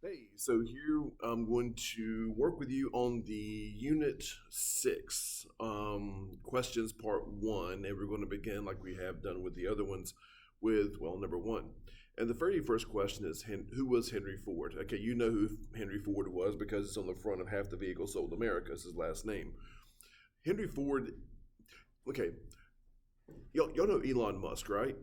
Hey, so here I'm going to work with you on the Unit 6 questions part 1, and we're going to begin like we have done with the other ones with, well, number 1. And the very first question is, who was Henry Ford? Okay, you know who Henry Ford was because it's on the front of half the vehicles sold in America. It's his last name. Henry Ford, okay, y'all know Elon Musk, right?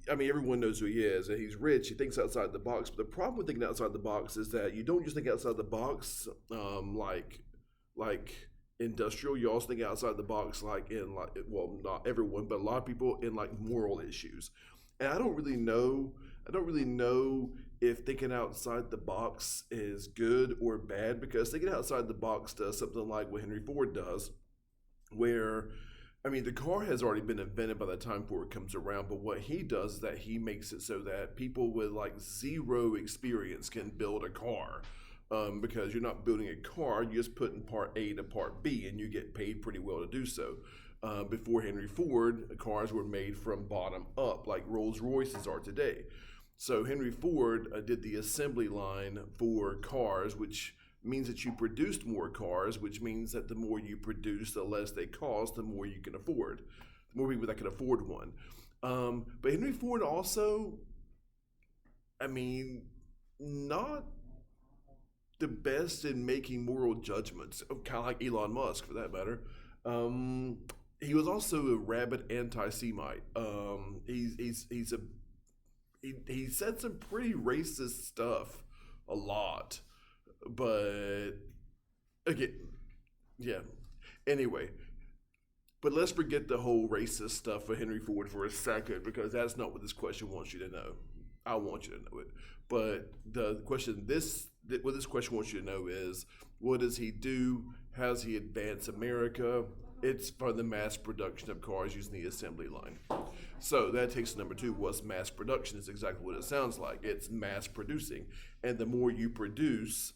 I mean, everyone knows who he is, and he's rich. He thinks outside the box. But the problem with thinking outside the box is that you don't just think outside the box, like industrial. You also think outside the box, like in like well, not everyone, but a lot of people in like moral issues. And I don't really know. I don't really know if thinking outside the box is good or bad because thinking outside the box does something like what Henry Ford does, where I mean, the car has already been invented by the time Ford comes around, but what he does is that he makes it so that people with like zero experience can build a car. Because you're not building a car, you just put in part A to part B, and you get paid pretty well to do so. Before Henry Ford, cars were made from bottom up, like Rolls Royces are today. So Henry Ford did the assembly line for cars, which means that you produced more cars, which means that the more you produce, the less they cost, the more you can afford, the more people that can afford one. But Henry Ford also, I mean, not the best in making moral judgments, kind of like Elon Musk for that matter. He was also a rabid anti-Semite. He said some pretty racist stuff a lot, but again, yeah. Anyway, but let's forget the whole racist stuff for Henry Ford for a second because that's not what this question wants you to know. I want you to know it, but the question what this question wants you to know is, what does he do? How does he advance America? It's for the mass production of cars using the assembly line. So that takes to number 2. What's mass production? Is exactly what it sounds like. It's mass producing, and the more you produce,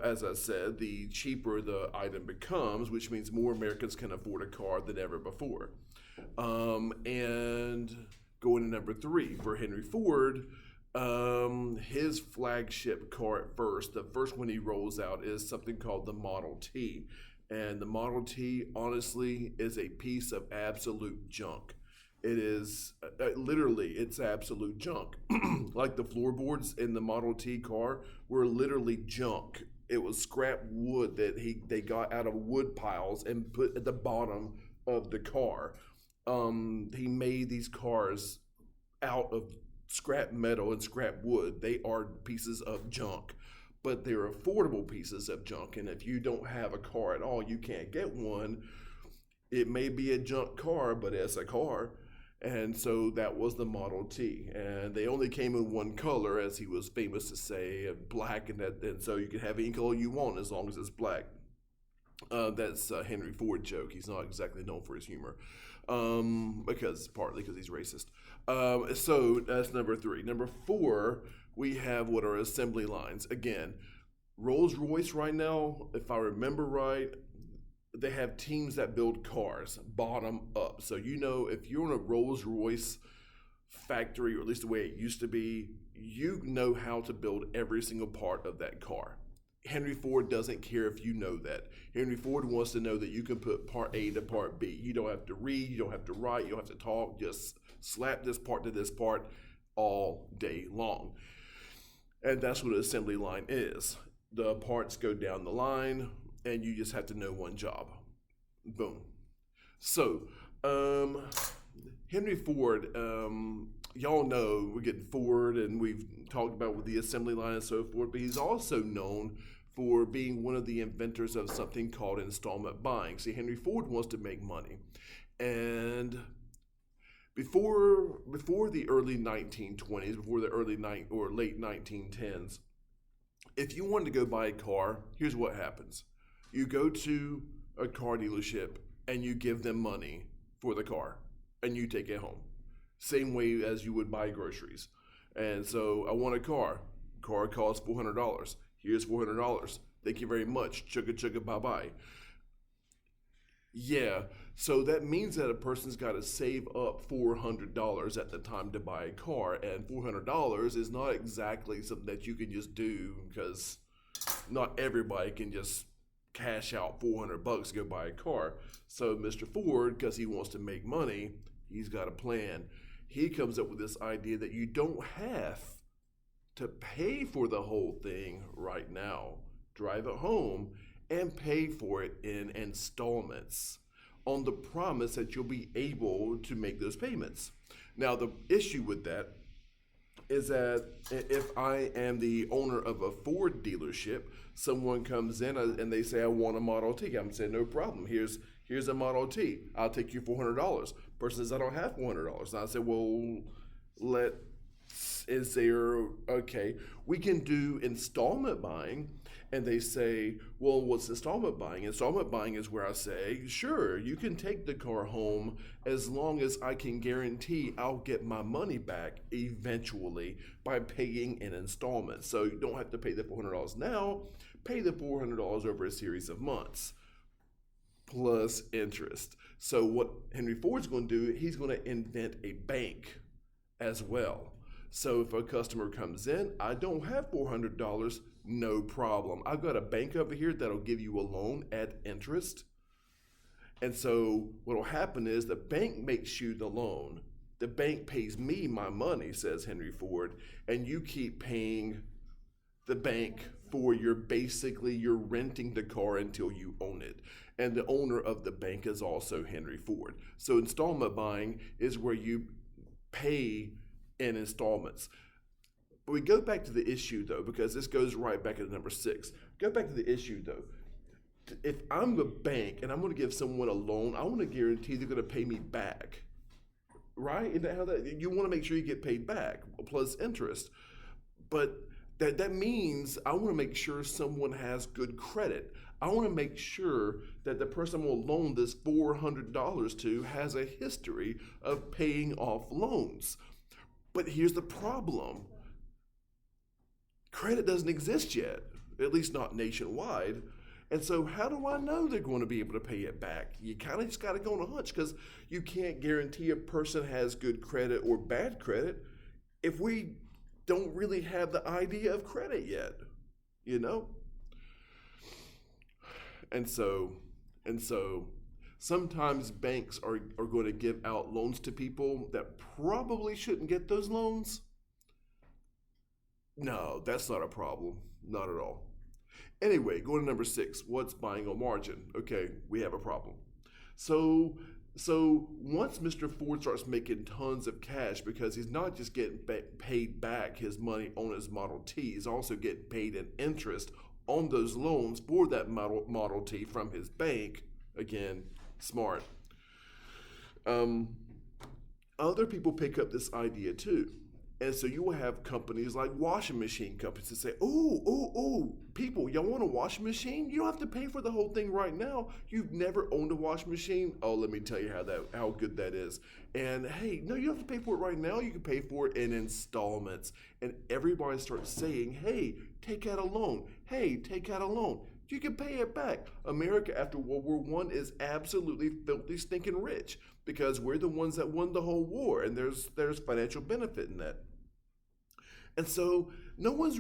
as I said, the cheaper the item becomes, which means more Americans can afford a car than ever before. And going to number 3 for Henry Ford, his flagship car at first, the first one he rolls out is something called the Model T. And the Model T, honestly, is a piece of absolute junk. It is literally, it's absolute junk. Like the floorboards in the Model T car were literally junk. It was scrap wood that they got out of wood piles and put at the bottom of the car. He made these cars out of scrap metal and scrap wood. They are pieces of junk, but they're affordable pieces of junk. And if you don't have a car at all, you can't get one. It may be a junk car, but it's a car. And so that was the Model T. And they only came in one color, as he was famous to say, black. And so you can have any color you want as long as it's black. That's a Henry Ford joke. He's not exactly known for his humor, partly because he's racist. So that's number 3. Number 4, we have what are assembly lines. Again, Rolls-Royce right now, if I remember right, they have teams that build cars bottom up. So if you're in a Rolls-Royce factory, or at least the way it used to be, you know how to build every single part of that car. Henry Ford doesn't care if you know that. Henry Ford wants to know that you can put part A to part B. You don't have to read, you don't have to write, you don't have to talk. Just slap this part to this part all day long. And that's what an assembly line is. The parts go down the line, and you just have to know one job. Boom. So, Henry Ford, y'all know we're getting Ford, and we've talked about with the assembly line and so forth, but he's also known for being one of the inventors of something called installment buying. See, Henry Ford wants to make money. And before the early 1920s, before the late 1910s, if you wanted to go buy a car, here's what happens. You go to a car dealership and you give them money for the car and you take it home. Same way as you would buy groceries. And so I want a car. Car costs $400. Here's $400. Thank you very much. Chugga chugga bye bye. Yeah. So that means that a person's got to save up $400 at the time to buy a car, and $400 is not exactly something that you can just do because not everybody can just cash out 400 bucks to go buy a car. So Mr. Ford, because he wants to make money, he's got a plan. He comes up with this idea that you don't have to pay for the whole thing right now. Drive it home and pay for it in installments on the promise that you'll be able to make those payments. Now, the issue with that is that if I am the owner of a Ford dealership, someone comes in and they say I want a Model T. I'm saying no problem. Here's a Model T. I'll take you $400. Person says I don't have $400. And I said, well, let is there okay? We can do installment buying, and they say, well, what's installment buying? Installment buying is where I say, sure, you can take the car home as long as I can guarantee I'll get my money back eventually by paying in installments. So you don't have to pay the $400 now, pay the $400 over a series of months plus interest. So what Henry Ford's going to do, he's going to invent a bank as well. So if a customer comes in, I don't have $400, no problem. I've got a bank over here that'll give you a loan at interest. And so what will happen is the bank makes you the loan. The bank pays me my money, says Henry Ford, and you keep paying the bank for you're renting the car until you own it. And the owner of the bank is also Henry Ford. So installment buying is where you pay in installments. But we go back to the issue though, because this goes right back to number 6. Go back to the issue though. If I'm a bank and I'm going to give someone a loan, I want to guarantee they're going to pay me back. Right? Isn't that how that you want to make sure you get paid back plus interest. But that means I want to make sure someone has good credit. I want to make sure that the person I'm going to loan this $400 to has a history of paying off loans. But here's the problem. Credit doesn't exist yet, at least not nationwide. And so how do I know they're going to be able to pay it back? You kind of just got to go on a hunch because you can't guarantee a person has good credit or bad credit if we don't really have the idea of credit yet, you know? And so sometimes banks are going to give out loans to people that probably shouldn't get those loans. No, that's not a problem. Not at all. Anyway, going to number 6, what's buying on margin? Okay, we have a problem. So once Mr. Ford starts making tons of cash because he's not just getting paid back his money on his Model T, he's also getting paid in interest on those loans for that Model T from his bank. Again, smart. Other people pick up this idea too. And so you will have companies like washing machine companies that say, oh, people, y'all want a washing machine? You don't have to pay for the whole thing right now. You've never owned a washing machine? Oh, let me tell you how good that is. And hey, no, you don't have to pay for it right now. You can pay for it in installments. And everybody starts saying, hey, take out a loan. Hey, take out a loan. You can pay it back. America after World War I is absolutely filthy stinking rich because we're the ones that won the whole war, and there's financial benefit in that. And so no one's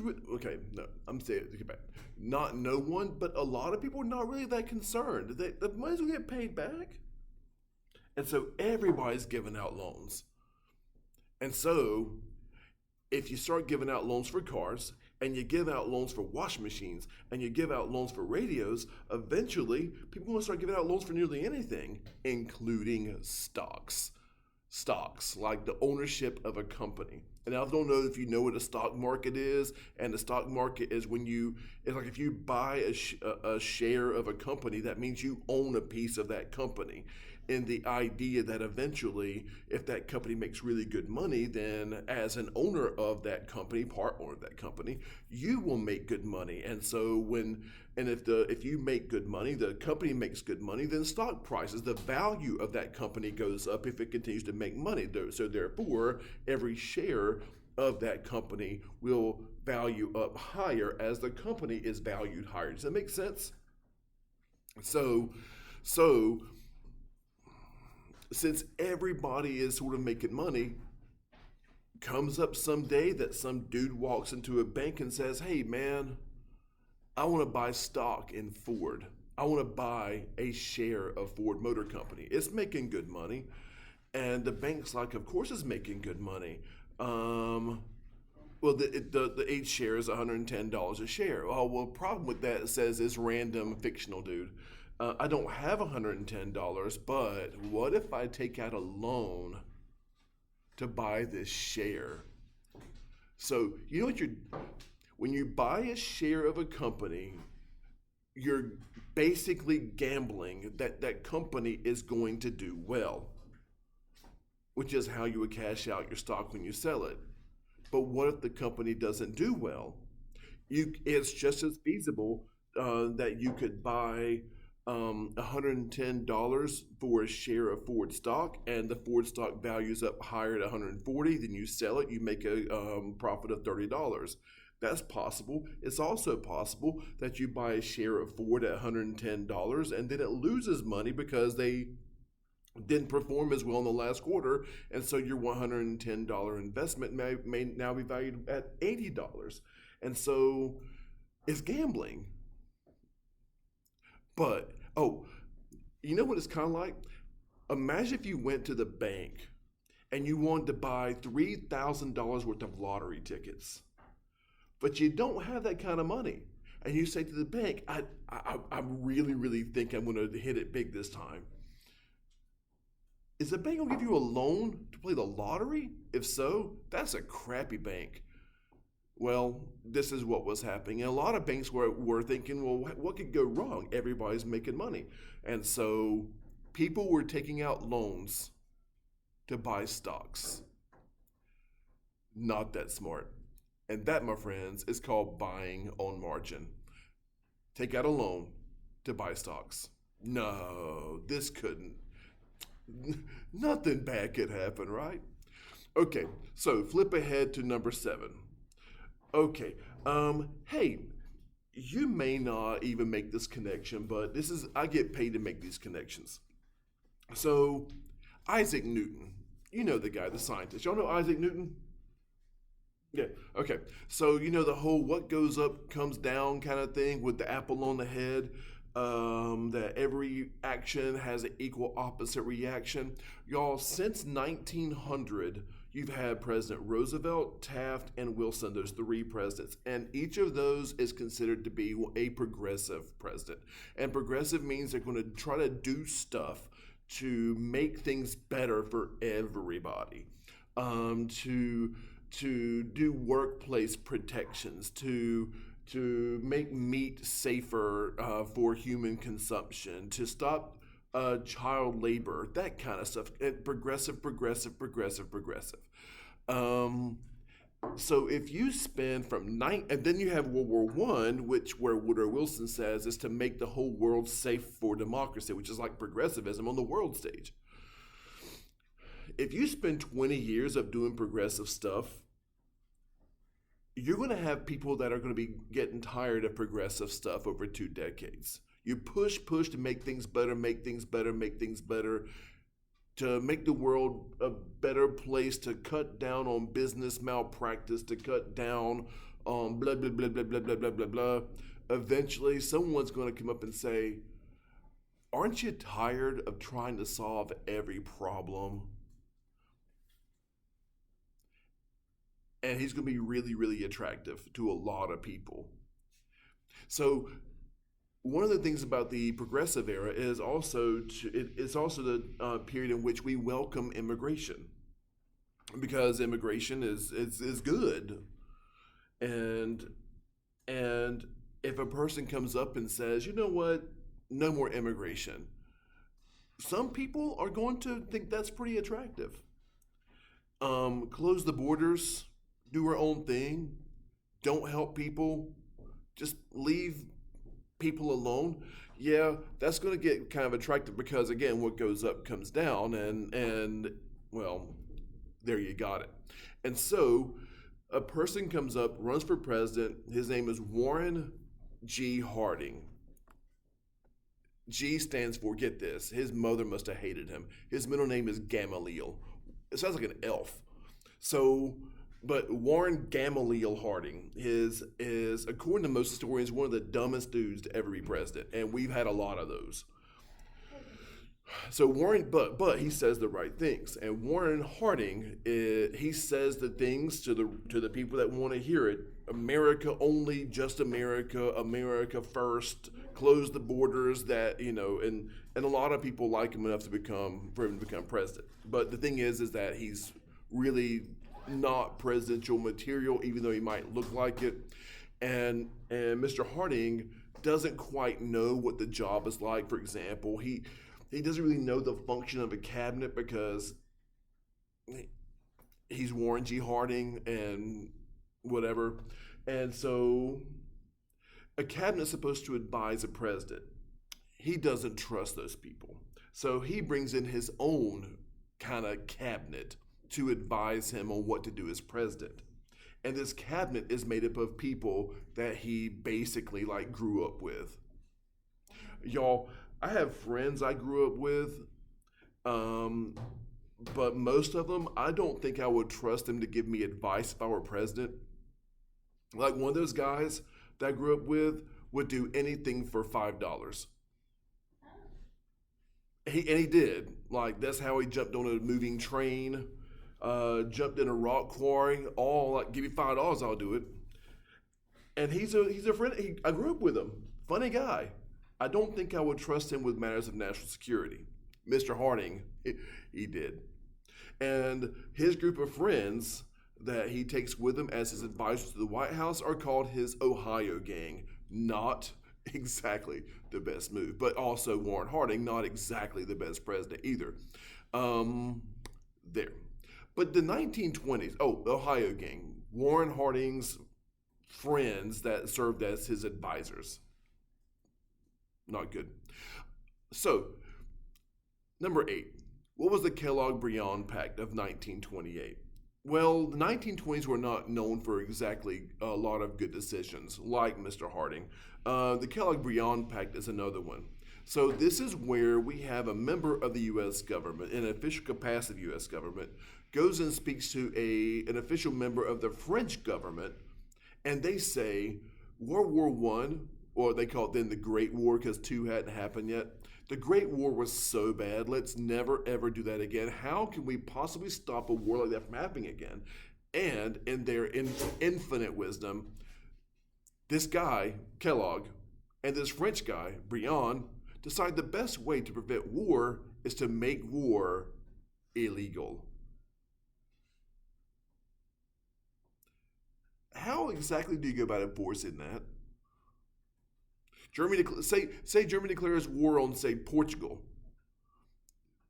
I'm saying take it back. Not no one, but a lot of people are not really that concerned. The money's gonna get paid back, and so everybody's giving out loans. And so if you start giving out loans for cars, and you give out loans for washing machines, and you give out loans for radios, eventually people are going to start giving out loans for nearly anything, including stocks. Stocks, like the ownership of a company. And I don't know if you know what a stock market is, and the stock market is it's like if you buy a share of a company, that means you own a piece of that company. And the idea that eventually, if that company makes really good money, then as an owner of that company, part owner of that company, you will make good money. And so if you make good money, the company makes good money, then stock prices, the value of that company goes up if it continues to make money. So therefore, every share of that company will value up higher as the company is valued higher. Does that make sense? So since everybody is sort of making money, comes up someday that some dude walks into a bank and says, "Hey, man, I want to buy stock in Ford. I want to buy a share of Ford Motor Company. It's making good money." And the bank's like, "Of course it's making good money. Um, well, the each share is $110 a share." Oh, well, problem with that, it says, is random fictional, dude. I don't have $110, but what if I take out a loan to buy this share? So, you know what when you buy a share of a company, you're basically gambling that that company is going to do well, which is how you would cash out your stock when you sell it. But what if the company doesn't do well? It's just as feasible that you could buy $110 for a share of Ford stock, and the Ford stock values up higher at 140. Then you sell it, you make a profit of $30. That's possible. It's also possible that you buy a share of Ford at $110 and then it loses money because they didn't perform as well in the last quarter, and so your $110 investment may now be valued at $80. And so it's gambling. But, oh, you know what it's kind of like? Imagine if you went to the bank and you wanted to buy $3,000 worth of lottery tickets, but you don't have that kind of money. And you say to the bank, I really, really think I'm going to hit it big this time. Is the bank going to give you a loan to play the lottery? If so, that's a crappy bank. Well, this is what was happening. And a lot of banks were thinking, well, what could go wrong? Everybody's making money. And so people were taking out loans to buy stocks. Not that smart. And that, my friends, is called buying on margin. Take out a loan to buy stocks. No, this couldn't. Nothing bad could happen, right? Okay, so flip ahead to number 7. Okay, hey, you may not even make this connection, but I get paid to make these connections. So, Isaac Newton, you know the guy, the scientist. Y'all know Isaac Newton? Yeah, okay. So, you know the whole what goes up comes down kind of thing with the apple on the head, that every action has an equal opposite reaction. Y'all, since 1900, you've had President Roosevelt, Taft, and Wilson, those 3 presidents, and each of those is considered to be a progressive president. And progressive means they're going to try to do stuff to make things better for everybody, to do workplace protections, to make meat safer for human consumption, to stop child labor, that kind of stuff. Progressive, progressive, progressive, progressive. So if you spend and then you have World War One, where Woodrow Wilson says is to make the whole world safe for democracy, which is like progressivism on the world stage. If you spend 20 years of doing progressive stuff, you're going to have people that are going to be getting tired of progressive stuff over 2 decades. You push to make things better, make things better, make things better, to make the world a better place, to cut down on business malpractice, to cut down on blah, blah, blah, blah, blah, blah, blah, blah, blah. Eventually, someone's going to come up and say, aren't you tired of trying to solve every problem? And he's going to be really, really attractive to a lot of people. So one of the things about the progressive era is it's also the period in which we welcome immigration, because immigration is good, and if a person comes up and says, you know what, no more immigration, some people are going to think that's pretty attractive. Close the borders, do our own thing, don't help people, just leave people alone. Yeah, that's going to get kind of attractive because, again, what goes up comes down, and well, there you got it. And so a person comes up, runs for president. His name is Warren G. Harding. G stands for, get this, his mother must have hated him. His middle name is Gamaliel. It sounds like an elf. So, but Warren Gamaliel Harding is according to most historians one of the dumbest dudes to ever be president, and we've had a lot of those. So Warren, but he says the right things, and Warren Harding, he says the things to the people that want to hear it. America only, just America, America first. Close the borders. That and a lot of people like him enough for him to become president. But the thing is that he's really not presidential material, even though he might look like it. And Mr. Harding doesn't quite know what the job is like. For example, he doesn't really know the function of a cabinet because he's Warren G. Harding and whatever. And so a cabinet is supposed to advise a president. He doesn't trust those people. So he brings in his own kind of cabinet to advise him on what to do as president. And this cabinet is made up of people that he basically like grew up with. Y'all, I have friends I grew up with, but most of them, I don't think I would trust them to give me advice if I were president. Like one of those guys that I grew up with would do anything for $5. He did. Like that's how he jumped on a moving train, jumped in a rock quarry. All like, give me $5, I'll do it. And he's a friend. I grew up with him. Funny guy. I don't think I would trust him with matters of national security. Mr. Harding, he did. And his group of friends that he takes with him as his advisors to the White House are called his Ohio gang. Not exactly the best move, but also Warren Harding, not exactly the best president either. There. But the 1920s, Ohio gang, Warren Harding's friends that served as his advisors. Not good. So, number 8. What was the Kellogg-Briand Pact of 1928? Well, the 1920s were not known for exactly a lot of good decisions, like Mr. Harding. The Kellogg-Briand Pact is another one. So this is where we have a member of the U.S. government, in an official capacity of the U.S. government, goes and speaks to an official member of the French government, and they say, World War I, or they call it then the Great War because II hadn't happened yet. The Great War was so bad, let's never ever do that again. How can we possibly stop a war like that from happening again? And in their infinite wisdom, this guy, Kellogg, and this French guy, Briand, decide the best way to prevent war is to make war illegal. How exactly do you go about enforcing that? Germany say Germany declares war on, say, Portugal,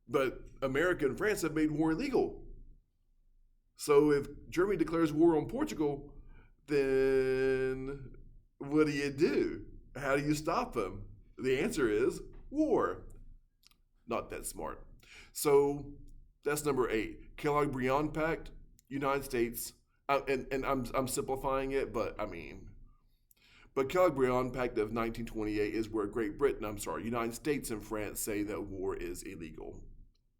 but America and France have made war illegal. So if Germany declares war on Portugal, then what do? How do you stop them? The answer is war. Not that smart. So that's number 8. Kellogg-Briand Pact, United States, and I'm simplifying it, but I mean. But Kellogg-Briand Pact of 1928 is where United States and France say that war is illegal.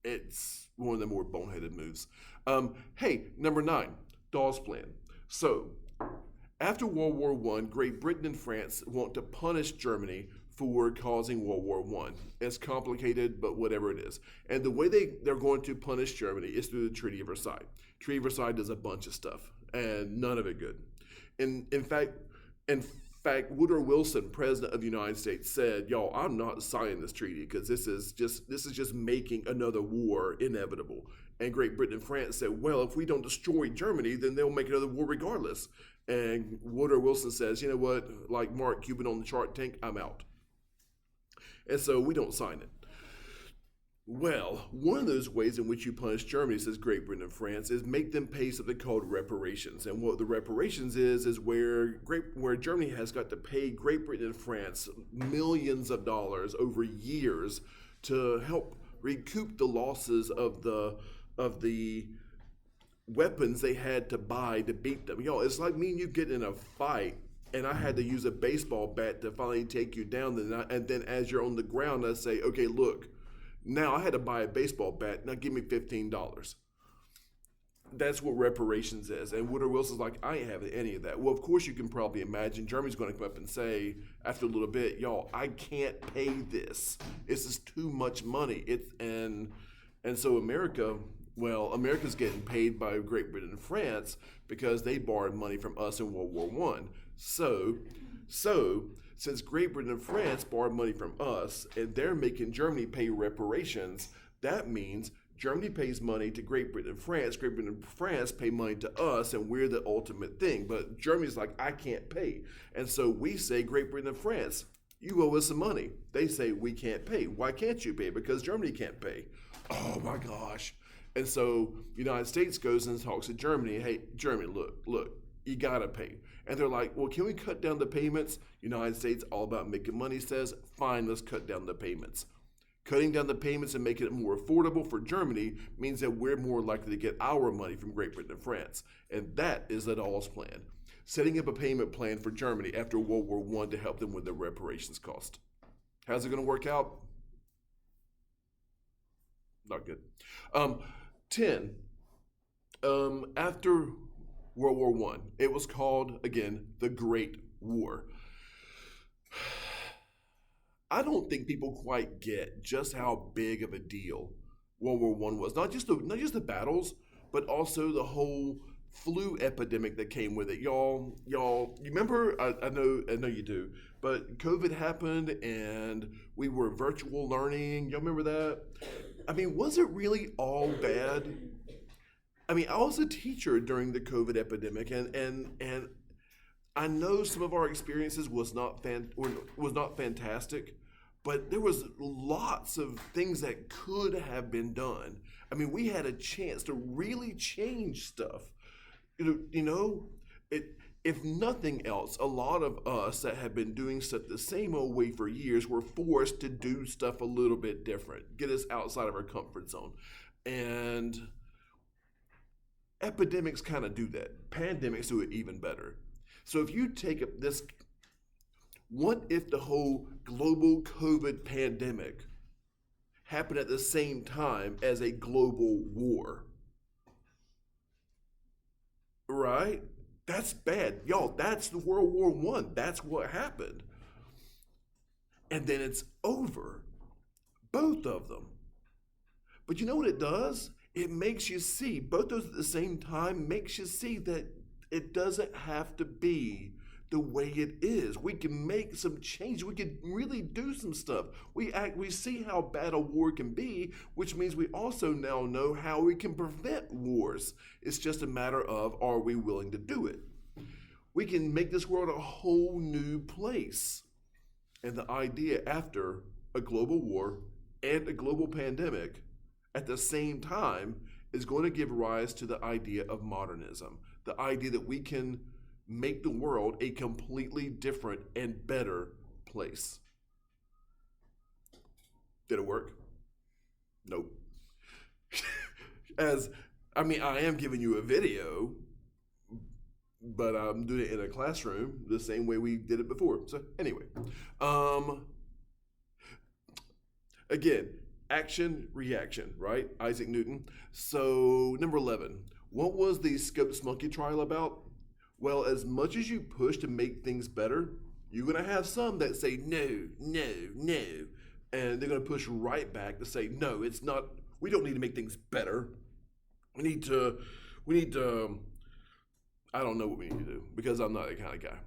It's one of the more boneheaded moves. Number 9, Dawes Plan. So, after World War I, Great Britain and France want to punish Germany for causing World War I. It's complicated, but whatever it is. And the way they're going to punish Germany is through the Treaty of Versailles. Treaty of Versailles does a bunch of stuff, and none of it good. In fact, Woodrow Wilson, president of the United States, said, "Y'all, I'm not signing this treaty because this is just making another war inevitable." And Great Britain and France said, "Well, if we don't destroy Germany, then they'll make another war regardless." And Woodrow Wilson says, "You know what? Like Mark Cuban on the Shark Tank, I'm out." And so we don't sign it. Well, one of those ways in which you punish Germany, says Great Britain and France, is make them pay something called reparations. And what the reparations is where Germany has got to pay Great Britain and France millions of dollars over years to help recoup the losses of the weapons they had to buy to beat them. It's like me and you get in a fight and I had to use a baseball bat to finally take you down. And then as you're on the ground, I say, okay, look, now I had to buy a baseball bat. Now give me $15. That's what reparations is. And Woodrow Wilson's like, I ain't having any of that. Well, of course, you can probably imagine Germany's going to come up and say, after a little bit, y'all, I can't pay this. This is too much money. And so America, well, America's getting paid by Great Britain and France because they borrowed money from us in World War One. So since Great Britain and France borrowed money from us and they're making Germany pay reparations, that means Germany pays money to Great Britain and France. Great Britain and France pay money to us, and we're the ultimate thing. But Germany's like, I can't pay. And so we say, Great Britain and France, you owe us some money. They say, we can't pay. Why can't you pay? Because Germany can't pay. Oh my gosh. And so the United States goes and talks to Germany. Hey, Germany, look, you gotta pay. And they're like, well, can we cut down the payments? United States, all about making money, says, fine, let's cut down the payments. Cutting down the payments and making it more affordable for Germany means that we're more likely to get our money from Great Britain and France. And that is Adolph's plan. Setting up a payment plan for Germany after World War I to help them with their reparations cost. How's it going to work out? Not good. 10. After World War I, it was called, again, the Great War. I don't think people quite get just how big of a deal World War I was. Not just the battles, but also the whole flu epidemic that came with it. Y'all, you remember? I know you do. But COVID happened, and we were virtual learning. Y'all remember that? I mean, was it really all bad? I mean, I was a teacher during the COVID epidemic, and I know some of our experiences was not fantastic. But there was lots of things that could have been done. I mean, we had a chance to really change stuff. If nothing else, a lot of us that have been doing stuff the same old way for years were forced to do stuff a little bit different, get us outside of our comfort zone. And epidemics kind of do that. Pandemics do it even better. So if you take up this, what if the whole global COVID pandemic happened at the same time as a global war? Right? That's bad. Y'all, that's the World War I. That's what happened. And then it's over. Both of them. But you know what it does? It makes you see, both those at the same time, makes you see that it doesn't have to be the way it is. We can make some change. We can really do some stuff. We see how bad a war can be, which means we also now know how we can prevent wars. It's just a matter of, are we willing to do it? We can make this world a whole new place. And the idea after a global war and a global pandemic at the same time is going to give rise to the idea of modernism. The idea that we can make the world a completely different and better place. Did it work? Nope. I am giving you a video, but I'm doing it in a classroom the same way we did it before. So anyway, again, action, reaction, right? Isaac Newton. So number 11, what was the Scopes monkey trial about? Well, as much as you push to make things better, you're going to have some that say, no, no, no. And they're going to push right back to say, no, it's not, we don't need to make things better. We need to, I don't know what we need to do because I'm not that kind of guy.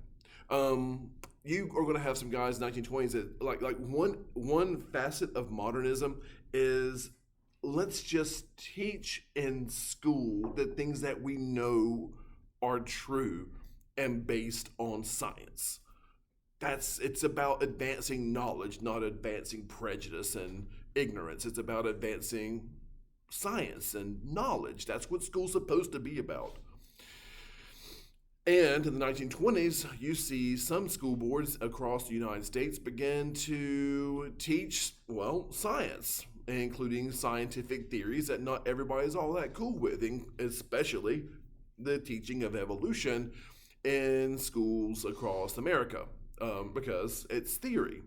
You are going to have some guys in the 1920s that like one facet of modernism is let's just teach in school the things that we know are true and based on science. It's about advancing knowledge, not advancing prejudice and ignorance. It's about advancing science and knowledge. That's what school's supposed to be about. And in the 1920s, you see some school boards across the United States begin to teach, science, including scientific theories that not everybody's all that cool with, especially the teaching of evolution. in schools across America because it's theory.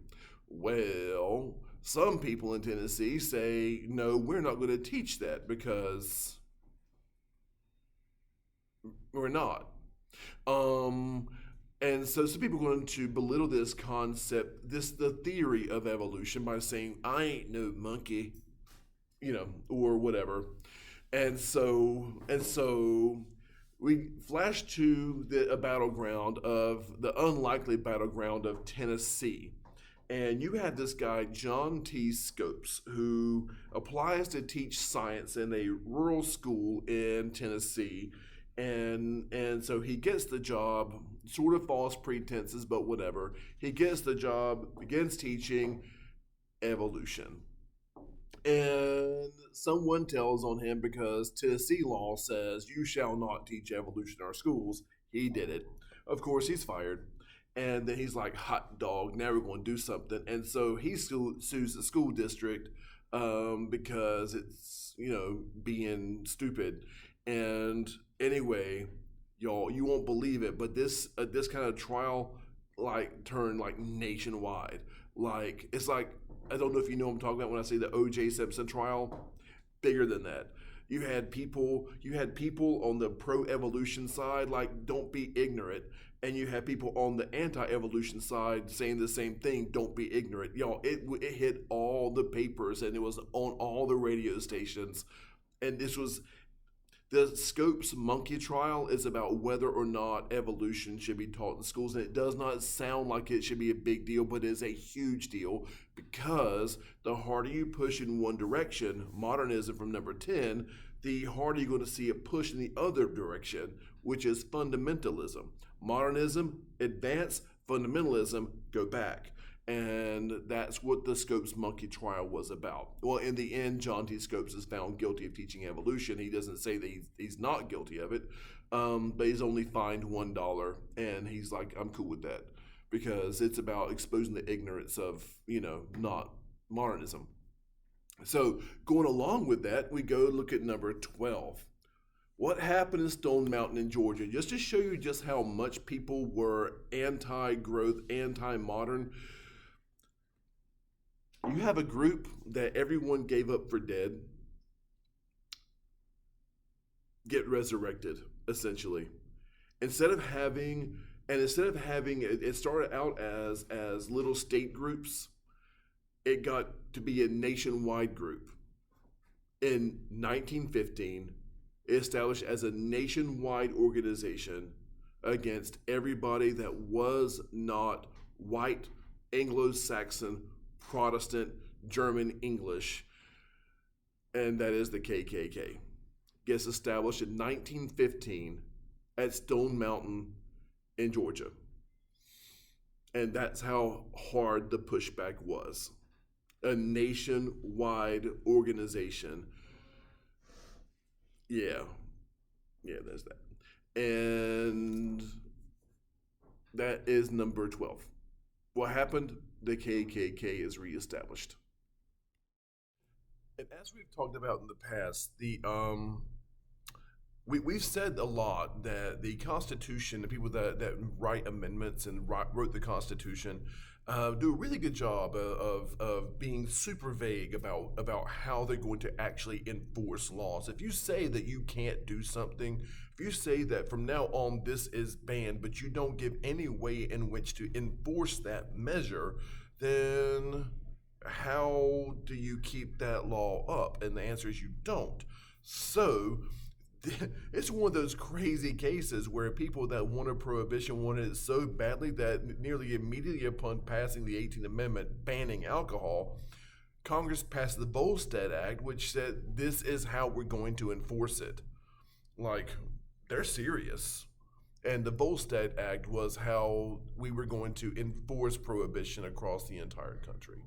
Well, some people in Tennessee say, no, we're not going to teach that because we're not. Um, and so some people are going to belittle this concept, the theory of evolution by saying, I ain't no monkey, or whatever. And so we flash to a battleground of the unlikely battleground of Tennessee. And you had this guy, John T. Scopes, who applies to teach science in a rural school in Tennessee. And so he gets the job, sort of false pretenses, but whatever. He gets the job, begins teaching evolution. And someone tells on him because Tennessee law says you shall not teach evolution in our schools. He did it. Of course, he's fired. And then he's like, hot dog, now we're going to do something. And so he sues the school district because it's, being stupid. And anyway, y'all, you won't believe it, but this kind of trial turned nationwide. It's like, I don't know if you know what I'm talking about when I say the O.J. Simpson trial. Bigger than that. You had people on the pro-evolution side don't be ignorant, and you had people on the anti-evolution side saying the same thing, don't be ignorant. Y'all, it hit all the papers and it was on all the radio stations, and this was the Scopes monkey trial is about whether or not evolution should be taught in schools, and it does not sound like it should be a big deal, but it is a huge deal because the harder you push in one direction, modernism from number 10, the harder you're going to see it push in the other direction, which is fundamentalism. Modernism, advance, fundamentalism, go back. And that's what the Scopes monkey trial was about. Well, in the end, John T. Scopes is found guilty of teaching evolution. He doesn't say that he's not guilty of it, but he's only fined $1, and he's like, I'm cool with that because it's about exposing the ignorance of, not modernism. So going along with that, we go look at number 12. What happened in Stone Mountain in Georgia? Just to show you just how much people were anti-growth, anti-modern. You have a group that everyone gave up for dead get resurrected, essentially. Instead of having it started out as little state groups, it got to be a nationwide group. In 1915, it established as a nationwide organization against everybody that was not white, Anglo-Saxon, Protestant, German, English, and that is the KKK. Gets established in 1915 at Stone Mountain in Georgia. And that's how hard the pushback was. A nationwide organization. Yeah, there's that. And that is number 12. What happened? The KKK is reestablished. And as we've talked about in the past, we've said a lot that the Constitution, the people that write amendments and wrote the Constitution, do a really good job of being super vague about how they're going to actually enforce laws. If you say that you can't do something, if you say that from now on this is banned, but you don't give any way in which to enforce that measure, then how do you keep that law up? And the answer is you don't. So it's one of those crazy cases where people that wanted prohibition wanted it so badly that nearly immediately upon passing the 18th Amendment banning alcohol, Congress passed the Volstead Act, which said this is how we're going to enforce it. They're serious. And the Volstead Act was how we were going to enforce prohibition across the entire country.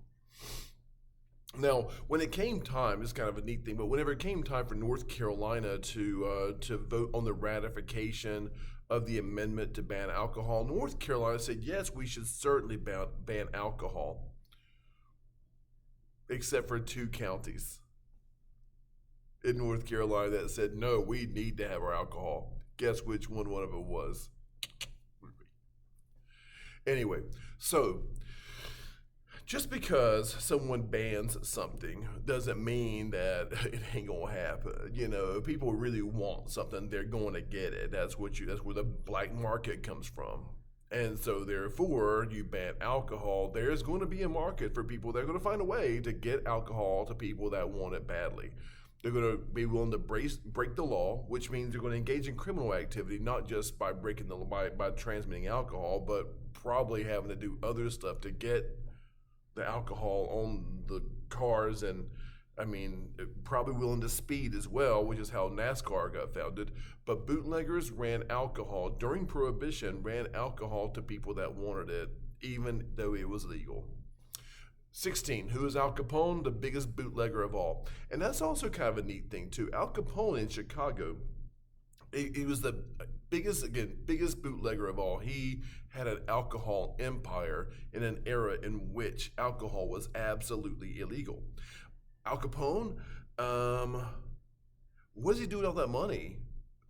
Now, when it came time, it's kind of a neat thing, but whenever it came time for North Carolina to vote on the ratification of the amendment to ban alcohol, North Carolina said, yes, we should certainly ban alcohol, except for 2 counties in North Carolina that said, no, we need to have our alcohol. Guess which one of them was? Anyway, so just because someone bans something doesn't mean that it ain't gonna happen. You know, if people really want something, they're going to get it. That's where the black market comes from. And so therefore, you ban alcohol, there's going to be a market for people. They're going to find a way to get alcohol to people that want it badly. They're going to be willing to break the law, which means they're going to engage in criminal activity, not just by breaking the by transmitting alcohol, but probably having to do other stuff to get the alcohol on the cars. And I mean, probably willing to speed as well, which is how NASCAR got founded. But bootleggers ran alcohol during Prohibition, ran alcohol to people that wanted it, even though it was legal. 16, who is Al Capone? The biggest bootlegger of all. And that's also kind of a neat thing too. Al Capone in Chicago, he was the biggest bootlegger of all. He had an alcohol empire in an era in which alcohol was absolutely illegal. Al Capone, what does he do with all that money?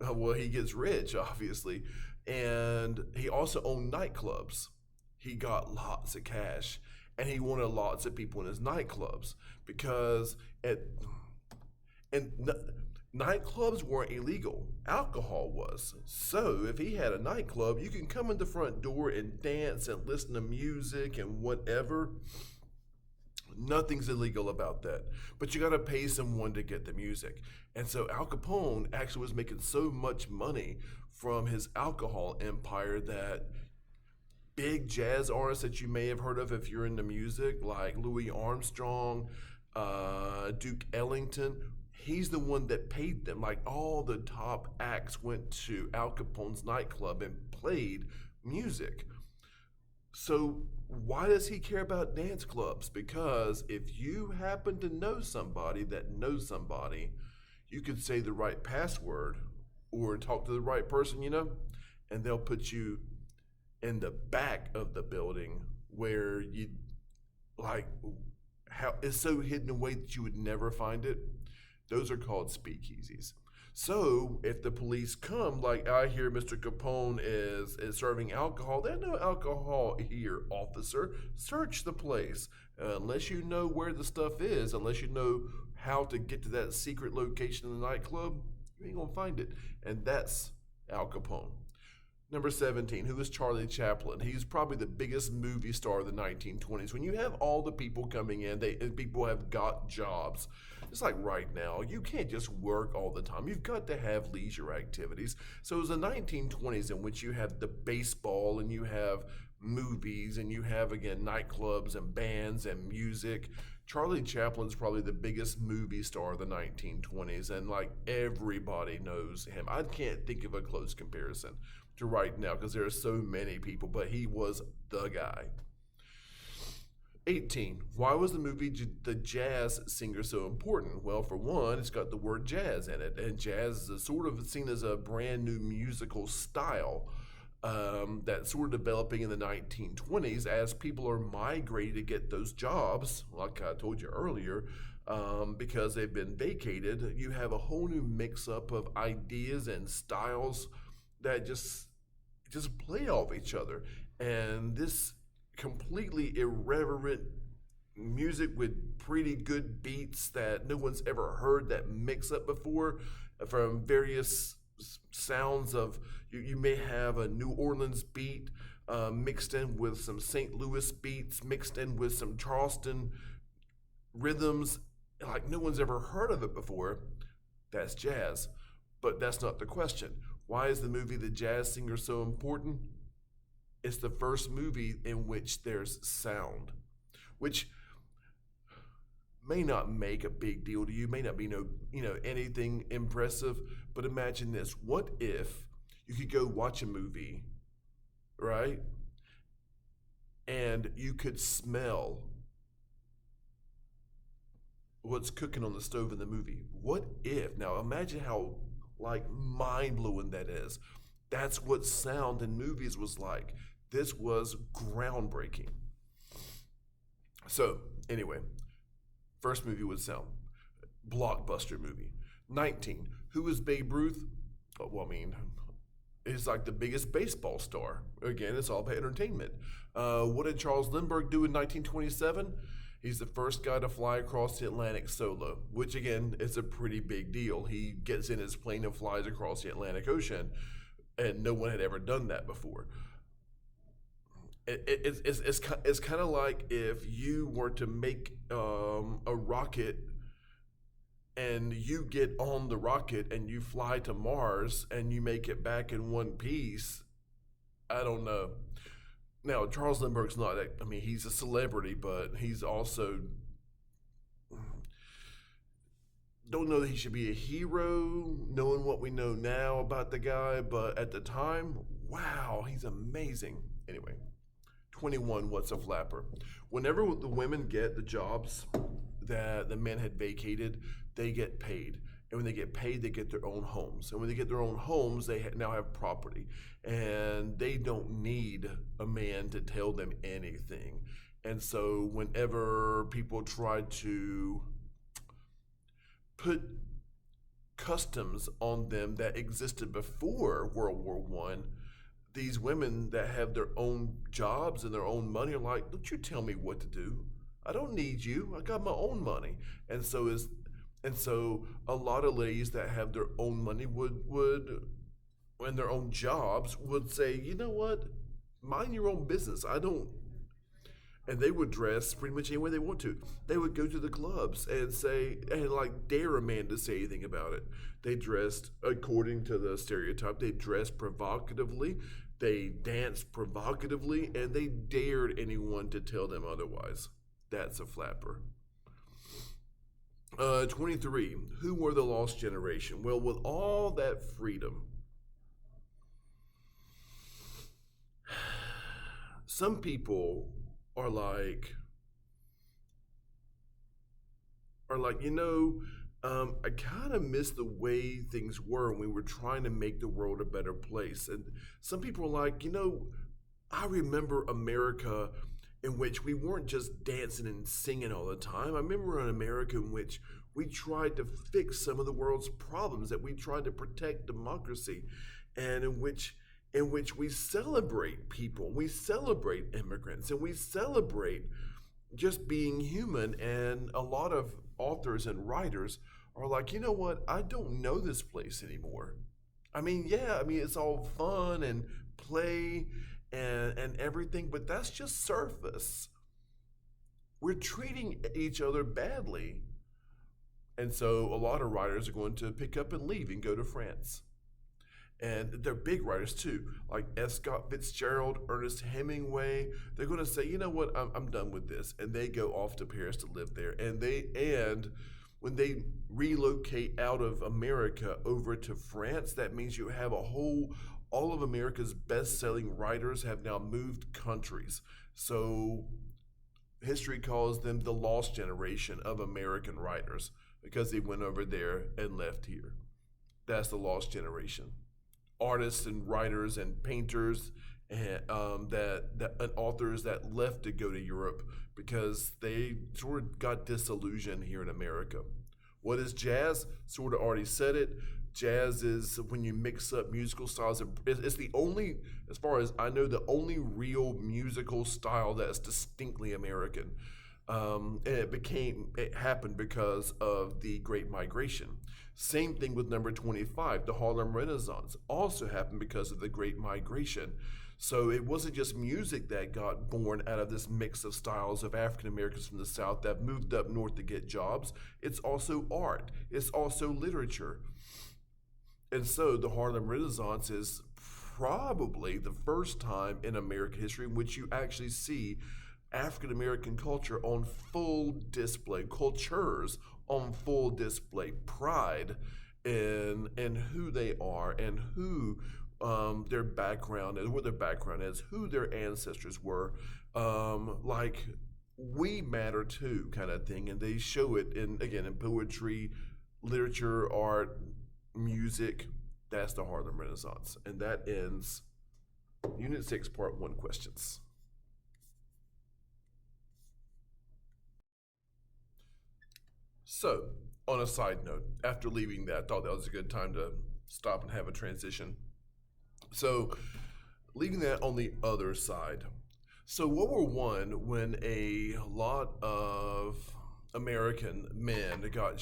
Well, he gets rich, obviously, and he also owned nightclubs. He got lots of cash, and he wanted lots of people in his nightclubs because nightclubs weren't illegal. Alcohol was. So if he had a nightclub, you can come in the front door and dance and listen to music and whatever. Nothing's illegal about that. But you got to pay someone to get the music. And so Al Capone actually was making so much money from his alcohol empire that big jazz artists that you may have heard of if you're into music, like Louis Armstrong, Duke Ellington, he's the one that paid them. Like all the top acts went to Al Capone's nightclub and played music. So why does he care about dance clubs? Because if you happen to know somebody that knows somebody, you could say the right password or talk to the right person, and they'll put you in the back of the building where you like how it's so hidden away that you would never find it. Those are called speakeasies. So if the police come, like I hear Mr. Capone is serving alcohol, there's no alcohol here, officer. Search the place. Unless you know where the stuff is, unless you know how to get to that secret location in the nightclub, you ain't gonna find it. And that's Al Capone. Number 17, who is Charlie Chaplin? He's probably the biggest movie star of the 1920s. When you have all the people coming in, people have got jobs. It's like right now, you can't just work all the time. You've got to have leisure activities. So it was the 1920s in which you have the baseball and you have movies and you have, again, nightclubs and bands and music. Charlie Chaplin's probably the biggest movie star of the 1920s, and like everybody knows him. I can't think of a close comparison to right now because there are so many people, but he was the guy. 18. Why was the movie The Jazz Singer so important? Well, for one, it's got the word jazz in it, and jazz is sort of seen as a brand new musical style that's sort of developing in the 1920s as people are migrating to get those jobs, like I told you earlier, because they've been vacated. You have a whole new mix-up of ideas and styles that just play off each other. And this completely irreverent music with pretty good beats that no one's ever heard that mix up before from various sounds of, you may have a New Orleans beat mixed in with some St. Louis beats, mixed in with some Charleston rhythms, like no one's ever heard of it before. That's jazz. But that's not the question. Why is the movie The Jazz Singer so important? It's the first movie in which there's sound, which may not make a big deal to you, may not be anything impressive, but imagine this. What if you could go watch a movie, right? And you could smell what's cooking on the stove in the movie. What if? Now imagine how mind-blowing that is. That's what sound in movies was like. This was groundbreaking. So, anyway, first movie with sound. Blockbuster movie. 19. Who is Babe Ruth? Well, He's like the biggest baseball star. Again, it's all about entertainment. What did Charles Lindbergh do in 1927? He's the first guy to fly across the Atlantic solo, which again is a pretty big deal. He gets in his plane and flies across the Atlantic Ocean, and no one had ever done that before. It's kind of like if you were to make a rocket and you get on the rocket and you fly to Mars and you make it back in one piece. I don't know. Now, Charles Lindbergh's not, I mean, he's a celebrity, but he's also, don't know that he should be a hero, knowing what we know now about the guy, but at the time, wow, he's amazing. Anyway, 21, what's a flapper? Whenever the women get the jobs that the men had vacated, they get paid. And when they get paid, they get their own homes. And when they get their own homes, they now have property. And they don't need a man to tell them anything. And so whenever people try to put customs on them that existed before World War One, these women that have their own jobs and their own money are like, don't you tell me what to do. I don't need you. I got my own money. And so a lot of ladies that have their own money would and their own jobs would say, you know what? Mind your own business. I don't. And they would dress pretty much any way they want to. They would go to the clubs and say, and like dare a man to say anything about it. They dressed according to the stereotype. They dressed provocatively. They danced provocatively, and they dared anyone to tell them otherwise. That's a flapper. 23. Who were the lost generation? Well, with all that freedom, some people are like, I kind of miss the way things were when we were trying to make the world a better place. And some people are like, I remember America in which we weren't just dancing and singing all the time. I remember an America in which we tried to fix some of the world's problems, that we tried to protect democracy, and in which we celebrate people, we celebrate immigrants, and we celebrate just being human. And a lot of authors and writers are like, you know what? I don't know this place anymore. I mean, yeah, it's all fun and play and everything, but that's just surface. We're treating each other badly. And so a lot of writers are going to pick up and leave and go to France. And they're big writers too, like F. Scott Fitzgerald, Ernest Hemingway. They're going to say, you know what, I'm done with this, and they go off to Paris to live there. And when they relocate out of America over to France, that means you have all of America's best-selling writers have now moved countries. So history calls them the lost generation of American writers because they went over there and left here. That's the lost generation. Artists and writers and painters and and authors that left to go to Europe because they sort of got disillusioned here in America. What is jazz? Sort of already said it. Jazz is when you mix up musical styles. It's the only, as far as I know, the only real musical style that's distinctly American. And it happened because of the Great Migration. Same thing with number 25, the Harlem Renaissance, also happened because of the Great Migration. So it wasn't just music that got born out of this mix of styles of African Americans from the South that moved up north to get jobs. It's also art. It's also literature. And so the Harlem Renaissance is probably the first time in American history in which you actually see African American culture on full display, cultures on full display, pride in who they are and who their background is, what their background is, who their ancestors were. Like we matter too, kind of thing, and they show it in poetry, literature, art, music. That's the Harlem Renaissance, and that ends Unit 6, Part 1 questions. So, on a side note, after leaving that, I thought that was a good time to stop and have a transition. So, leaving that on the other side. So, World War One, when a lot of American men got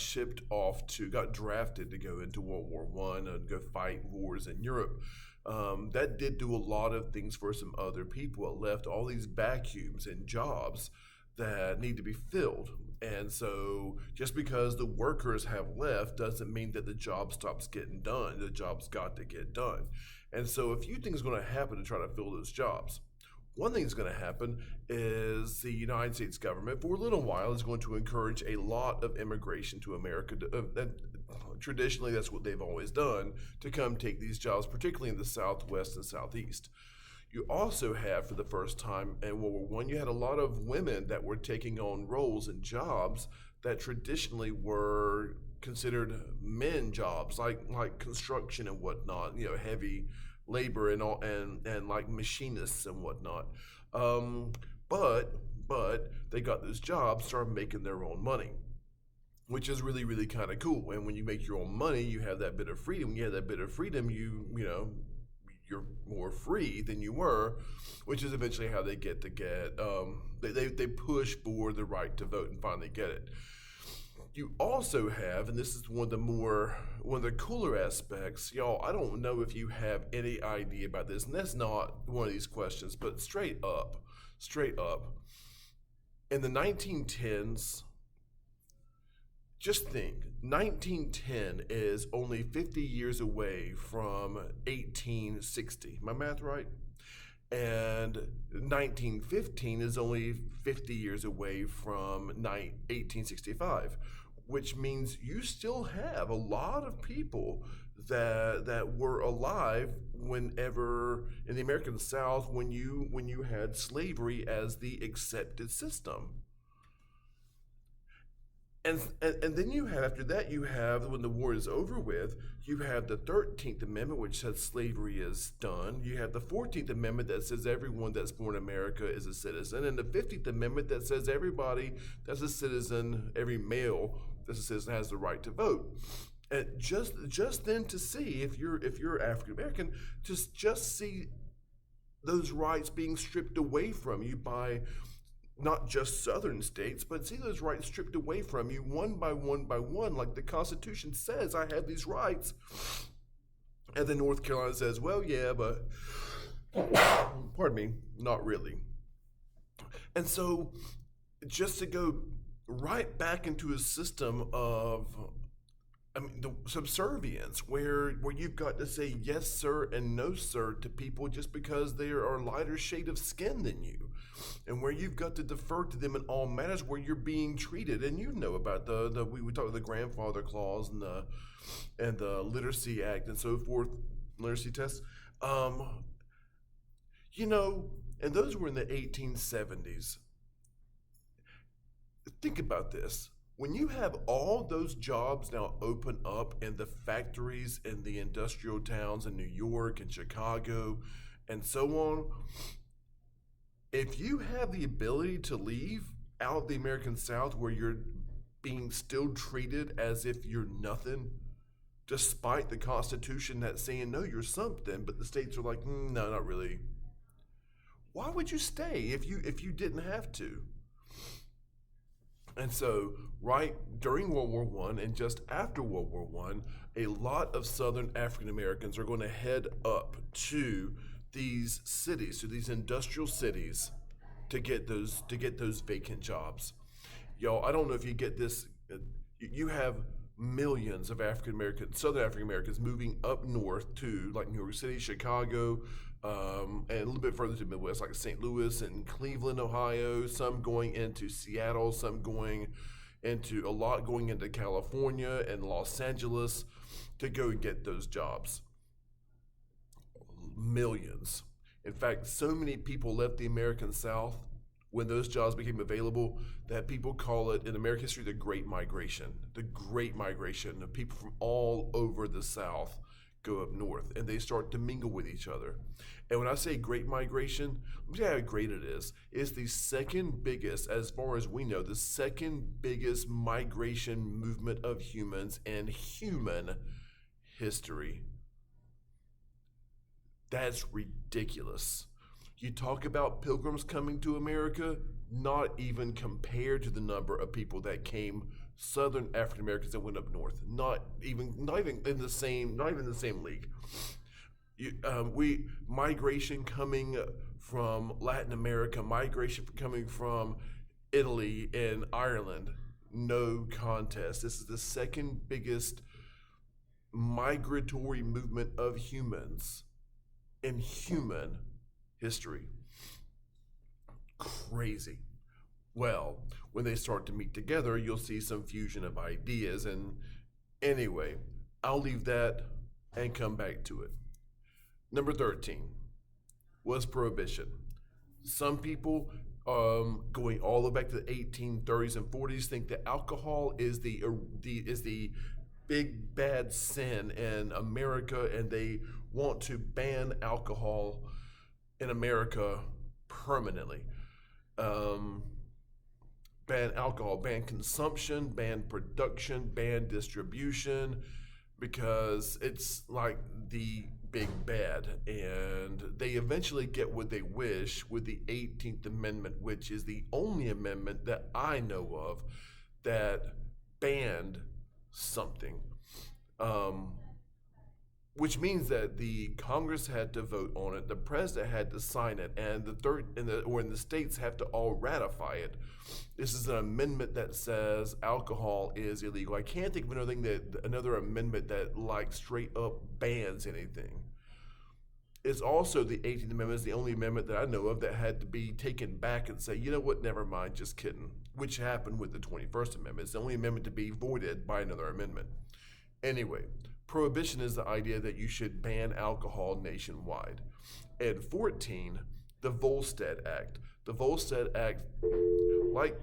drafted to go into World War One and go fight wars in Europe. That did do a lot of things for some other people. It left all these vacuums and jobs that need to be filled. And so, just because the workers have left doesn't mean that the job stops getting done. The job's got to get done. And so, a few things are going to happen to try to fill those jobs. One thing that's going to happen is the United States government, for a little while, is going to encourage a lot of immigration to America. Traditionally, that's what they've always done, to come take these jobs, particularly in the Southwest and Southeast. You also have, for the first time in World War One, you had a lot of women that were taking on roles and jobs that traditionally were considered men jobs, like construction and whatnot. Heavy labor and all, and like machinists and whatnot. Um, but they got those jobs, started making their own money, which is really really kind of cool. And when you make your own money, you have that bit of freedom. When you have that bit of freedom, you're more free than you were, which is eventually how they get. They push for the right to vote and finally get it. You also have, and this is one of the cooler aspects, y'all. I don't know if you have any idea about this, and that's not one of these questions, but straight up, in the 1910s. Just think, 1910 is only 50 years away from 1860. My math right? And 1915 is only 50 years away from 1865, which means you still have a lot of people that were alive whenever in the American South when you had slavery as the accepted system. And then you have, after that, you have, when the war is over with, you have the 13th Amendment, which says slavery is done. You have the 14th Amendment that says everyone that's born in America is a citizen. And the 15th Amendment that says everybody that's a citizen, every male that's a citizen, has the right to vote. And just then to see, if you're African American, just see those rights being stripped away from you by not just southern states, but see those rights stripped away from you one by one by one, like the Constitution says I have these rights. And then North Carolina says, well, yeah, but, pardon me, not really. And so just to go right back into a system of, the subservience, where you've got to say yes sir and no sir to people just because they are a lighter shade of skin than you, and where you've got to defer to them in all matters where you're being treated. And about we talked about the grandfather clause and the literacy act and so forth, literacy tests. And those were in the 1870s. Think about this. When you have all those jobs now open up in the factories in the industrial towns in New York and Chicago and so on, if you have the ability to leave out the American South where you're being still treated as if you're nothing, despite the Constitution that's saying, no, you're something, but the states are like, no, not really. Why would you stay if you didn't have to? And so, right during World War One and just after World War One, a lot of Southern African Americans are going to head up to these cities, to these industrial cities, to get those vacant jobs. Y'all, I don't know if you get this. You have millions of Southern African Americans moving up north to like New York City, Chicago, and a little bit further to the Midwest, like St. Louis and Cleveland, Ohio, some going into Seattle, a lot going into California and Los Angeles to go get those jobs. Millions. In fact, so many people left the American South when those jobs became available that people call it, in American history, the Great Migration. The Great Migration of people from all over the South go up north, and they start to mingle with each other. And when I say Great Migration, let me tell you how great it is. It's the second biggest, as far as we know, the second biggest migration movement of humans in human history. That's ridiculous. You talk about pilgrims coming to America, not even compared to the number of people that came, Southern African Americans that went up north. Not even in the same, not even in the same league. We migration coming from Latin America, migration coming from Italy and Ireland, no contest. This is the second biggest migratory movement of humans in human history. Crazy. Well, when they start to meet together, you'll see some fusion of ideas. And anyway, I'll leave that and come back to it. Number 13 was prohibition. Some people, going all the way back to the 1830s and 40s, think that alcohol is the big bad sin in America, and they want to ban alcohol in America permanently. Um, Ban alcohol, ban consumption, ban production, ban distribution, because it's like the big bad. And they eventually get what they wish with the 18th Amendment, which is the only amendment that I know of that banned something. Um, which means that the Congress had to vote on it, the president had to sign it, and the states have to all ratify it. This is an amendment that says alcohol is illegal. I can't think of another amendment that like straight up bans anything. It's also the 18th Amendment is the only amendment that I know of that had to be taken back and say, you know what, never mind, just kidding. Which happened with the 21st Amendment. It's the only amendment to be voided by another amendment. Anyway, prohibition is the idea that you should ban alcohol nationwide. And 14, the Volstead Act. The Volstead Act, like